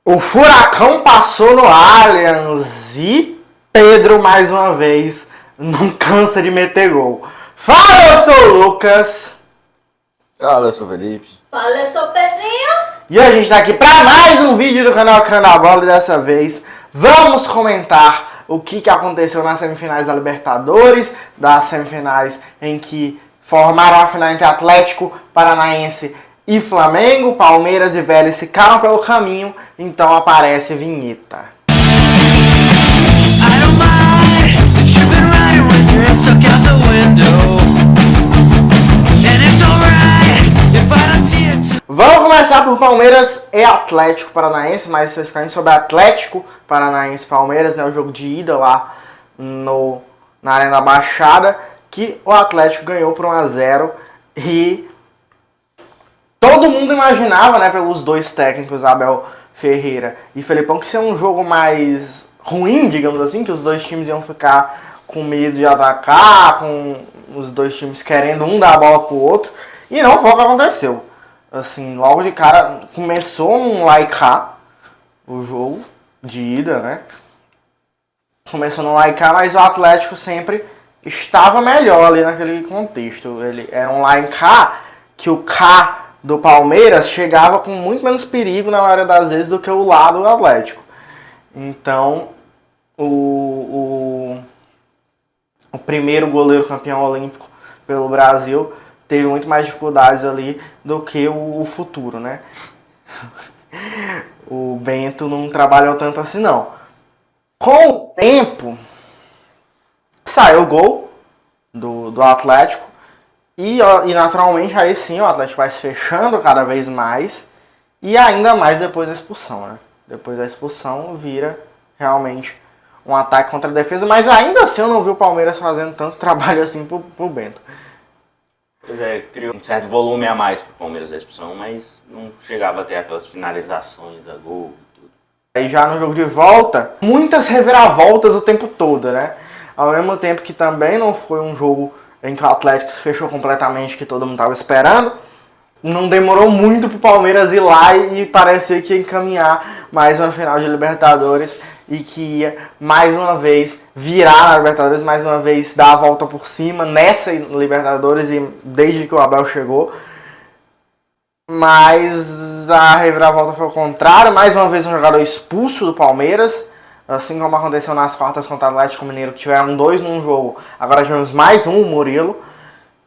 O furacão passou no Allianz e Pedro, mais uma vez, não cansa de meter gol. Fala, eu sou o Lucas. Fala, eu sou o Felipe. Fala, eu sou o Pedrinho. E hoje a gente tá aqui para mais um vídeo do canal Canal Bola. E dessa vez vamos comentar o que aconteceu nas semifinais da Libertadores, das semifinais em que formaram a final entre Atlético Paranaense e Flamengo. Palmeiras e Vélez ficaram pelo caminho, então aparece vinheta. Vamos começar por Palmeiras e Atlético Paranaense, mais especificamente sobre Atlético Paranaense e Palmeiras, né, o jogo de ida lá na Arena da Baixada, que o Atlético ganhou por 1-0 e todo mundo imaginava, né, pelos dois técnicos, Abel Ferreira e Felipão, que seria um jogo mais ruim, digamos assim, que os dois times iam ficar com medo de atacar, com os dois times querendo um dar a bola pro outro, e não foi o que aconteceu. Assim, logo de cara, começou um lá e cá, o jogo de ida, né? Começou no lá e cá, mas o Atlético sempre estava melhor ali naquele contexto. Ele era um lá e cá, que o K do Palmeiras chegava com muito menos perigo na maioria das vezes do que o lá do Atlético. Então, o primeiro goleiro campeão olímpico pelo Brasil teve muito mais dificuldades ali do que o futuro, né? O Bento não trabalhou tanto assim, não. Com o tempo, saiu o gol do Atlético e naturalmente aí sim o Atlético vai se fechando cada vez mais e ainda mais depois da expulsão, né? Depois da expulsão vira realmente um ataque contra a defesa, mas ainda assim eu não vi o Palmeiras fazendo tanto trabalho assim pro Bento. Pois é, criou um certo volume a mais pro Palmeiras da expulsão, mas não chegava a ter aquelas finalizações a gol e tudo. Aí já no jogo de volta, muitas reviravoltas o tempo todo, né? Ao mesmo tempo que também não foi um jogo em que o Atlético se fechou completamente, que todo mundo estava esperando, não demorou muito pro Palmeiras ir lá e parecia que ia encaminhar mais uma final de Libertadores e que ia mais uma vez virar na Libertadores, mais uma vez dar a volta por cima nessa Libertadores e desde que o Abel chegou. Mas a reviravolta foi o contrário, mais uma vez um jogador expulso do Palmeiras, assim como aconteceu nas quartas contra o Atlético Mineiro, que tiveram 2 num jogo, agora tivemos mais um, o Murilo.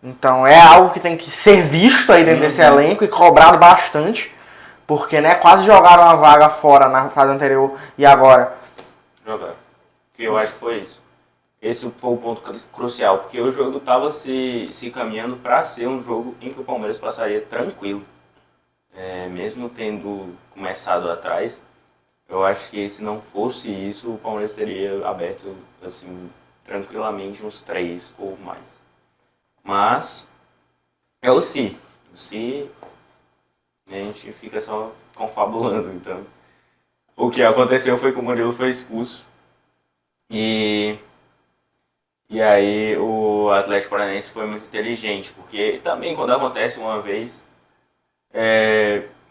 Então é algo que tem que ser visto aí dentro desse elenco e cobrado bastante, porque né, quase jogaram a vaga fora na fase anterior e agora. Jogaram. Que eu acho que foi isso. Esse foi o ponto crucial, porque o jogo estava se caminhando para ser um jogo em que o Palmeiras passaria tranquilo. Mesmo tendo começado atrás, eu acho que se não fosse isso, o Palmeiras teria aberto assim, tranquilamente uns 3 ou mais. Mas é o se. O se a gente fica só confabulando. Então, o que aconteceu foi que o Murilo foi expulso. E aí o Atlético Paranaense foi muito inteligente, porque também quando acontece uma vez,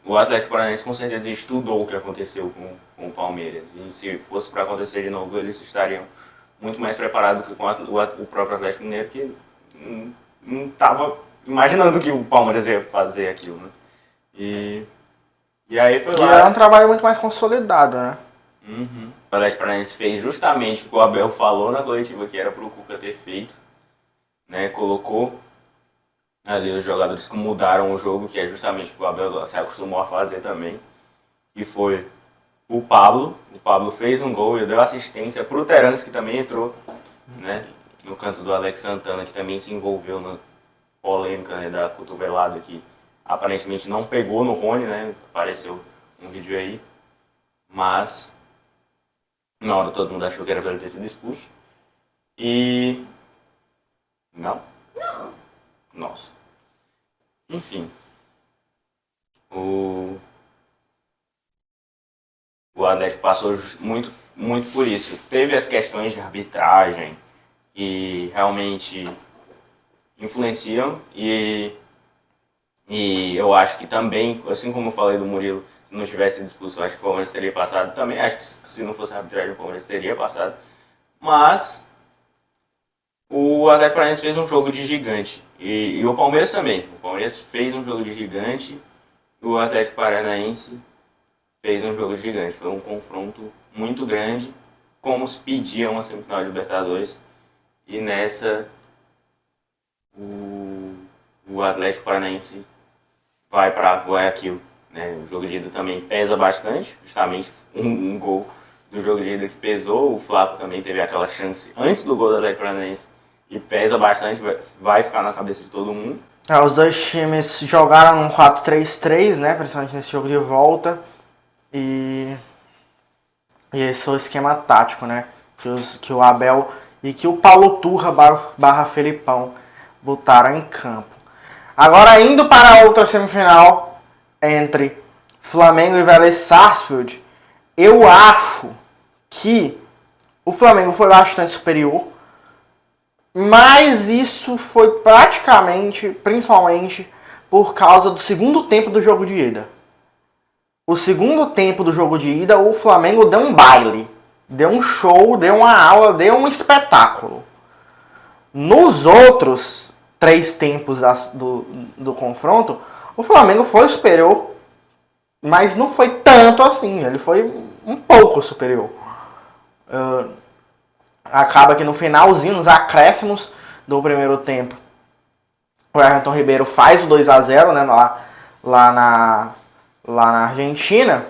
o Atlético Paranaense com certeza estudou o que aconteceu com o Palmeiras. E se fosse para acontecer de novo, eles estariam muito mais preparados que com o próprio Atlético Mineiro, que não estava imaginando que o Palmeiras ia fazer aquilo, né? E aí foi lá. E era um trabalho muito mais consolidado, né? Uhum. O Atlético Paranaense fez justamente o que o Abel falou na coletiva que era pro Cuca ter feito, né? Colocou ali os jogadores que mudaram o jogo, que é justamente o que o Abel se acostumou a fazer também, que foi o Pablo. O Pablo fez um gol e deu assistência pro Terans, que também entrou, né? No canto do Alex Santana, que também se envolveu na polêmica, né, da cotovelada, que aparentemente não pegou no Rony, né? Apareceu um vídeo aí, mas na hora todo mundo achou que era pra ele ter sido expulso. E não? Nossa. Enfim. O Atlético passou muito, muito por isso. Teve as questões de arbitragem que realmente influenciam e eu acho que também, assim como eu falei do Murilo Se não tivesse sido expulso, eu acho que o Palmeiras teria passado também. Acho que se não fosse a arbitragem, o Palmeiras teria passado. Mas o Atlético Paranaense fez um jogo de gigante. E o Palmeiras também. O Palmeiras fez um jogo de gigante. E o Atlético Paranaense fez um jogo de gigante. Foi um confronto muito grande, como se pedia uma semifinal de Libertadores. E nessa, o Atlético Paranaense vai para Guayaquil. Né? O jogo de ida também pesa bastante, justamente um gol do jogo de ida que pesou. O Flávio também teve aquela chance antes do gol do Atlético Paranaense e pesa bastante, vai ficar na cabeça de todo mundo. Os dois times jogaram um 4-3-3, né? Principalmente nesse jogo de volta. E esse foi o esquema tático, né? Que o Abel e que o Paulo Turra barra Felipão botaram em campo. Agora indo para a outra semifinal entre Flamengo e Vélez Sarsfield, eu acho que o Flamengo foi bastante superior, mas isso foi principalmente por causa do segundo tempo do jogo de ida. O segundo tempo do jogo de ida, o Flamengo deu um baile, deu um show, deu uma aula, deu um espetáculo. Nos outros 3 tempos do confronto, o Flamengo foi superior, mas não foi tanto assim, ele foi um pouco superior. Acaba que no finalzinho, nos acréscimos do primeiro tempo, o Everton Ribeiro faz o 2-0, né, lá na Argentina,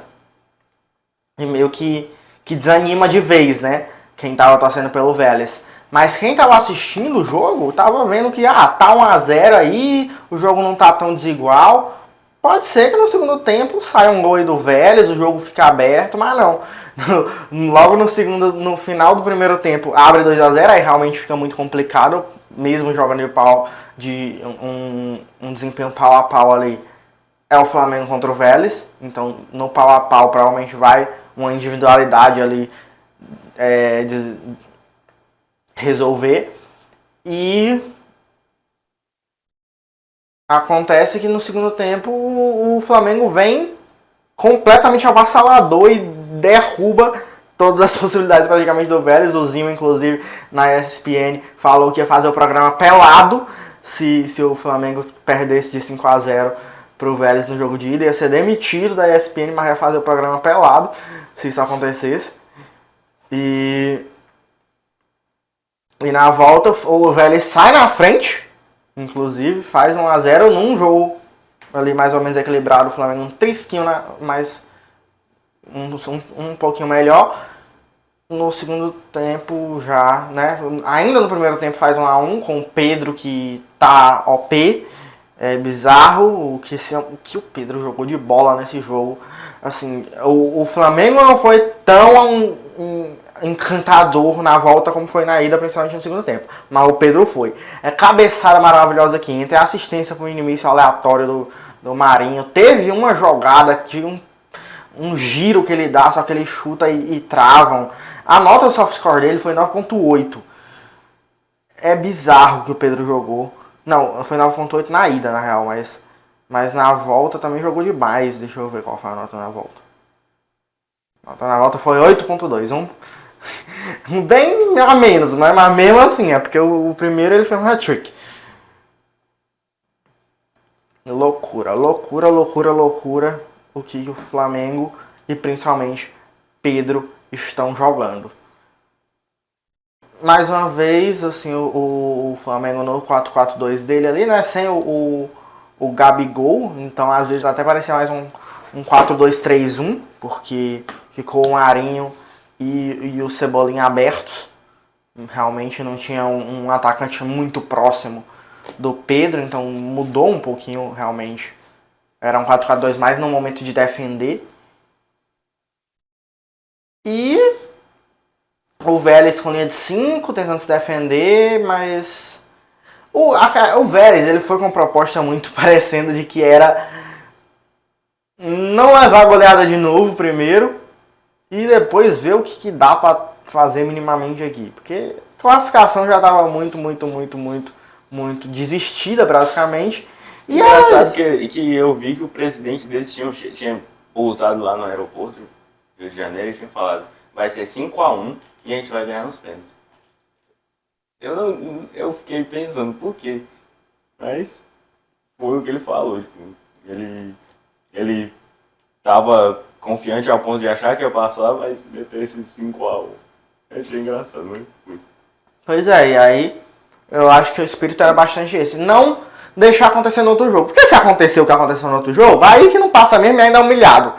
e meio que desanima de vez, né, quem tava torcendo pelo Vélez. Mas quem tava assistindo o jogo tava vendo que tá 1-0 aí, o jogo não tá tão desigual. Pode ser que no segundo tempo saia um gol aí do Vélez, o jogo fique aberto, mas não. Logo no final do primeiro tempo abre 2-0, aí realmente fica muito complicado, mesmo jogando de um desempenho pau a pau ali. É o Flamengo contra o Vélez, então no pau a pau provavelmente vai uma individualidade ali de resolver. E acontece que no segundo tempo o Flamengo vem completamente avassalador e derruba todas as possibilidades praticamente do Vélez. O Zinho, inclusive, na ESPN, falou que ia fazer o programa pelado se o Flamengo perdesse de 5-0 pro Vélez no jogo de ida. Ia ser demitido da ESPN, mas ia fazer o programa pelado se isso acontecesse. E na volta o Vélez sai na frente, inclusive faz 1-0 num jogo ali mais ou menos equilibrado. O Flamengo um trisquinho, mas um pouquinho melhor. No segundo tempo já, né? Ainda no primeiro tempo faz 1-1 com o Pedro, que tá OP. É bizarro o que o Pedro jogou de bola nesse jogo. Assim, o Flamengo não foi tão encantador na volta como foi na ida, principalmente no segundo tempo. Mas o Pedro foi. É cabeçada maravilhosa aqui, entre a assistência para o início aleatório do Marinho. Teve uma jogada de um giro que ele dá, só que ele chuta e travam. A nota do soft score dele foi 9.8. É bizarro que o Pedro jogou. Não, foi 9.8 na ida, na real, mas na volta também jogou demais. Deixa eu ver qual foi a nota na volta. A nota na volta foi 8.2. Bem a menos, mas mesmo assim, é porque o primeiro ele fez um hat-trick. Loucura o que o Flamengo e principalmente Pedro estão jogando. Mais uma vez, assim, o Flamengo no 4-4-2 dele ali, né, sem o Gabigol, então às vezes até parecia mais um 4-2-3-1, porque ficou o Marinho e o Cebolinha abertos. Realmente não tinha um atacante muito próximo do Pedro, então mudou um pouquinho realmente. Era um 4-4-2 mais no momento de defender. E o Vélez com linha de 5, tentando se defender, mas o Vélez ele foi com uma proposta muito parecendo de que era não levar a goleada de novo primeiro e depois ver o que dá pra fazer minimamente aqui. Porque a classificação já estava muito desistida praticamente. E engraçado que eu vi que o presidente deles tinha pousado lá no aeroporto do Rio de Janeiro e tinha falado, vai ser 5-1 e a gente vai ganhar nos pênaltis. Eu fiquei pensando, por quê? Mas foi o que ele falou, tipo, ele tava confiante ao ponto de achar que ia passar, mas meter esse 5-1. Eu achei engraçado, mas foi. Pois é, e aí eu acho que o espírito era bastante esse. Não deixar acontecer no outro jogo. Porque se aconteceu o que aconteceu no outro jogo, aí que não passa mesmo e ainda é humilhado.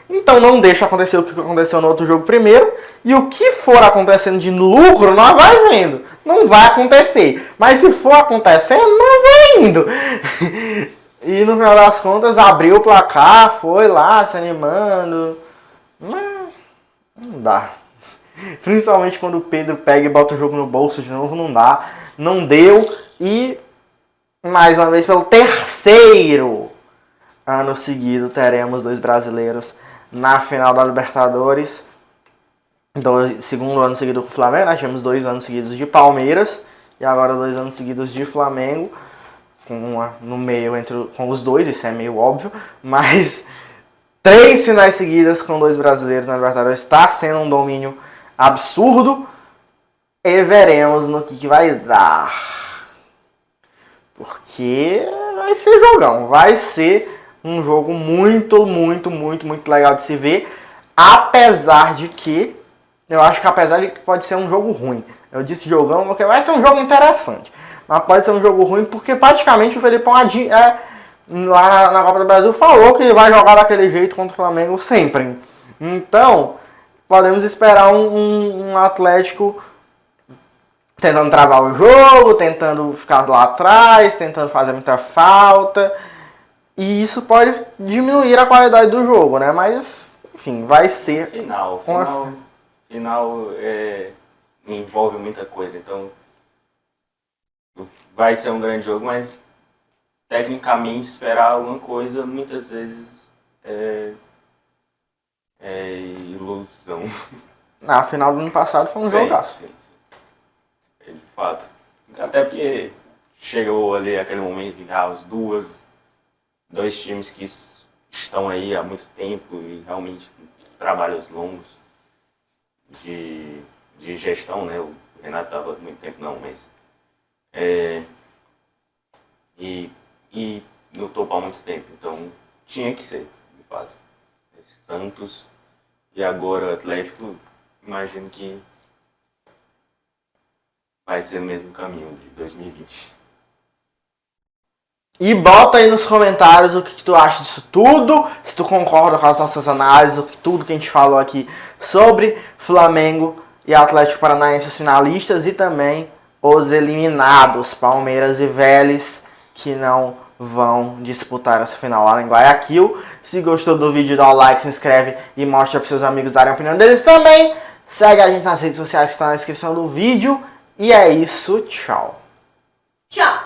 Então não deixa acontecer o que aconteceu no outro jogo primeiro. E o que for acontecendo de lucro, nós vai vendo. Não vai acontecer. Mas se for acontecendo, nós vai indo. E no final das contas, abriu o placar, foi lá se animando. Não dá. Principalmente quando o Pedro pega e bota o jogo no bolso de novo, não dá. Não deu. E mais uma vez, pelo terceiro ano seguido, teremos 2 brasileiros na final da Libertadores. Segundo ano seguido com o Flamengo, nós tivemos 2 anos seguidos de Palmeiras. E agora 2 anos seguidos de Flamengo. Com uma no meio com os dois, isso é meio óbvio. Mas 3 finais seguidas com 2 brasileiros na Libertadores está sendo um domínio absurdo. E veremos no que vai dar. Porque vai ser jogão. Vai ser um jogo muito, muito, muito, muito legal de se ver. Apesar de que, eu acho que apesar de que pode ser um jogo ruim. Eu disse jogão porque vai ser um jogo interessante. Mas pode ser um jogo ruim porque praticamente o Felipão lá na Copa do Brasil falou que vai jogar daquele jeito contra o Flamengo sempre. Então, podemos esperar um Atlético tentando travar o jogo, tentando ficar lá atrás, tentando fazer muita falta. E isso pode diminuir a qualidade do jogo, né? Mas, enfim, vai ser... Final envolve muita coisa, então vai ser um grande jogo, mas tecnicamente esperar alguma coisa muitas vezes é ilusão. Na final do ano passado foi um jogaço. Sim. De fato. Até porque chegou ali aquele momento de os dois times que estão aí há muito tempo e realmente trabalhos longos de gestão, né? O Renato estava há muito tempo não, mas e no topo há muito tempo, então tinha que ser, de fato. Santos e agora o Atlético, imagino que vai ser o mesmo caminho de 2020. E bota aí nos comentários o que tu acha disso tudo, se tu concorda com as nossas análises, tudo que a gente falou aqui sobre Flamengo e Atlético Paranaense, os finalistas, e também os eliminados, Palmeiras e Vélez, que não vão disputar essa final lá em Guayaquil. Se gostou do vídeo, dá o like, se inscreve e mostra para seus amigos darem a opinião deles também. Segue a gente nas redes sociais que estão na descrição do vídeo. E é isso, tchau. Tchau.